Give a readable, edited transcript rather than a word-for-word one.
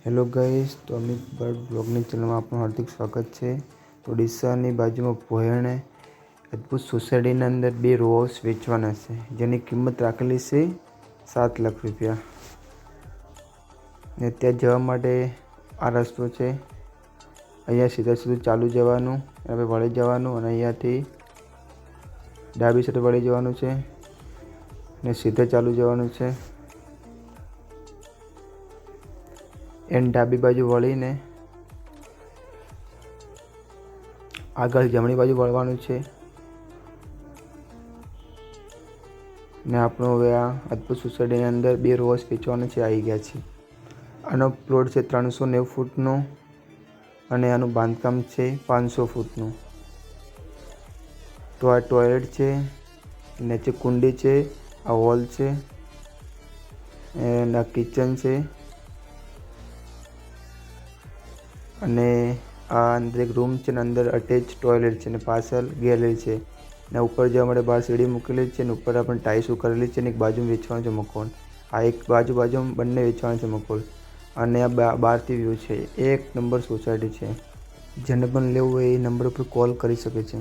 Hello guys, તો Amit bird બ્લોગની ચેનલમાં આપનું હાર્દિક સ્વાગત છે। તો ડીસાની બાજુમાં ભોયણે અદ્ભુત સોસાયટીની અંદર 2 રો હાઉસ વેચવાના છે, જેની કિંમત રાખેલી છે 7 લાખ રૂપિયા। ને ત્યાં જવા માટે આ રસ્તો છે। અહીંયા સીધા સીધું ચાલુ જવાનું, હવે વળી જવાનું અને અહીંયાથી ડાબી સાઈડ વળી જવાનું છે ને સીધે ચાલુ જવાનું છે। એન્ડ ડાબી બાજુ વળીને આગળ જમણી બાજુ વળવાનું છે ને આપણો હવે આ અદ્ભુત સોસાયટીની અંદર 2 રો હાઉસ વેચવાના છે, આવી ગયા છે। આનો પ્લોટ છે 390 ફૂટનો અને આનું બાંધકામ છે 500 ફૂટનું। તો આ ટોયલેટ છે, નીચે કુંડી છે, આ હોલ છે એન્ડ આ કિચન છે અને આ અંદર એક રૂમ છે ને અંદર અટેચ ટોયલેટ છે ને પાછળ ગેલેરી છે ને ઉપર જવા માટે બહાર સીડી મૂકેલી છે ને ઉપર આપણે ટાઇલ્સો કરેલી છે ને એક બાજુ વેચવાનું છે મકાન। આ એક બાજુ બંને વેચવાનું છે મકાન અને આ બહારથી વ્યૂ છે। એક નંબર સોસાયટી છે, જેને પણ લેવું હોય એ નંબર ઉપર કોલ કરી શકે છે।